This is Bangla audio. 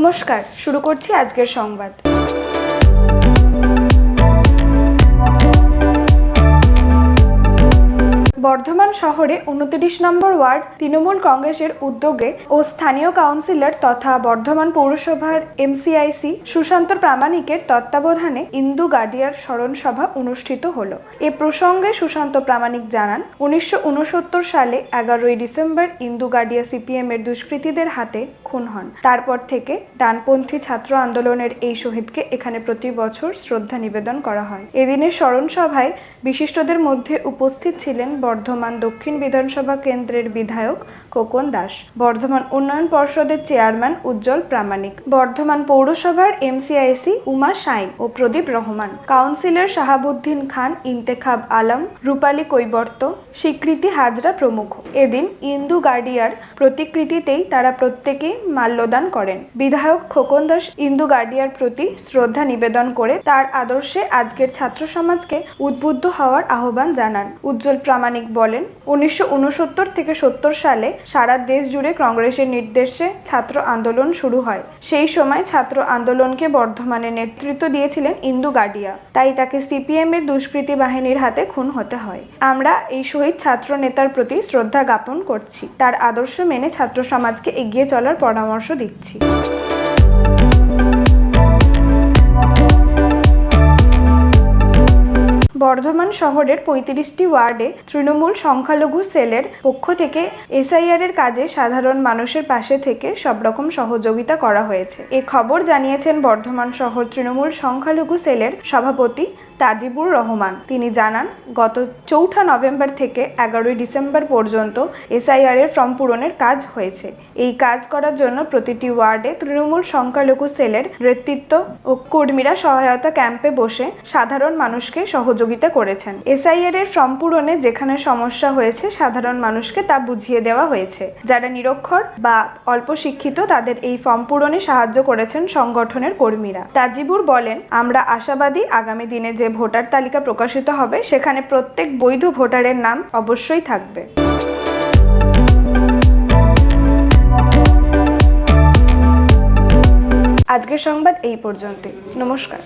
নমস্কার, শুরু করছি আজকের সংবাদ। বর্ধমান শহরে 29 নম্বর ওয়ার্ড তৃণমূল কংগ্রেসের উদ্যোগে ও স্থানীয় কাউন্সিলর তথা বর্ধমান পৌরসভার এমসিআইসি সুশান্ত প্রামাণিকের তত্ত্বাবধানে ইন্দু গাডিয়ার স্মরণ সভা অনুষ্ঠিত হলো। এ প্রসঙ্গে সুশান্ত প্রামাণিক জানান, 1969 সালে 11ই ডিসেম্বর ইন্দু গাডিয়া সিপিএম এর দুষ্কৃতীদের হাতে খুন হন। তারপর থেকে ডানপন্থী ছাত্র আন্দোলনের এই শহীদকে এখানে প্রতি বছর শ্রদ্ধা নিবেদন করা হয়। এদিনের স্মরণ সভায় বিশিষ্টদের মধ্যে উপস্থিত ছিলেন বর্ধমান দক্ষিণ বিধানসভা কেন্দ্রের বিধায়ক খোকন দাস, বর্ধমান উন্নয়ন পর্ষদের চেয়ারম্যান উজ্জ্বল প্রামাণিক, বর্ধমান পৌরসভার এমসিআইসি উমা শাইন ও প্রদীপ রহমান, কাউন্সিলর শাহাবুদ্দিন খান, ইন্তেখাব আলম, রূপালী কৈবর্ত, স্বীকৃতি হাজরা প্রমুখ। এদিন ইন্দু গাডিয়ার প্রতিকৃতিতেই তারা প্রত্যেকেই মাল্যদান করেন। বিধায়ক খোকন দাস ইন্দু গাডিয়ার প্রতি শ্রদ্ধা নিবেদন করে তার আদর্শে আজকের ছাত্র সমাজকে উদ্বুদ্ধ হওয়ার আহ্বান জানান। উজ্জ্বল প্রামাণিক বলেন, 1969 থেকে 70 সালে সারা দেশ জুড়ে কংগ্রেসের নির্দেশে ছাত্র আন্দোলন শুরু হয়। সেই সময় ছাত্র আন্দোলনকে বর্ধমানে নেতৃত্ব দিয়েছিলেন ইন্দু গাডিয়া, তাই তাকে সিপিএম এর দুষ্কৃতী বাহিনীর হাতে খুন হতে হয়। আমরা এই শহীদ ছাত্র নেতার প্রতি শ্রদ্ধা জ্ঞাপন করছি, তার আদর্শ মেনে ছাত্র সমাজকে এগিয়ে চলার পরামর্শ দিচ্ছি। বর্ধমান শহরের 35টি ওয়ার্ডে তৃণমূল সংখ্যালঘু সেলের পক্ষ থেকে এসআইআর এর কাজে সাধারণ মানুষের পাশে থেকে সব রকম সহযোগিতা করা হয়েছে। এ খবর জানিয়েছেন বর্ধমান শহর তৃণমূল সংখ্যালঘু সেলের সভাপতি তাজিবুর রহমান। তিনি জানান, গত 4 নভেম্বর থেকে 11ই ডিসেম্বর পর্যন্ত এসআইআর এর ফর্ম পূরণের কাজ হয়েছে। এই কাজ করার জন্য প্রতিটি ওয়ার্ডে তৃণমূল সংখ্যালঘু সেলের নেতৃত্ব ও কর্মীরা সহায়তা ক্যাম্পে বসে সাধারণ মানুষকে সহযোগিতা করেছেন। এসআইআর এর ফর্ম পূরণে যেখানে সমস্যা হয়েছে সাধারণ মানুষকে তা বুঝিয়ে দেওয়া হয়েছে। যারা নিরক্ষর বা অল্প শিক্ষিত তাদের এই ফর্ম পূরণে সাহায্য করেছেন সংগঠনের কর্মীরা। তাজিবুর বলেন, আমরা আশাবাদী আগামী দিনে যে ভোটার তালিকা প্রকাশিত হবে সেখানে প্রত্যেক বৈধ ভোটারের নাম অবশ্যই থাকবে। আজকের সংবাদ এই পর্যন্তই। নমস্কার।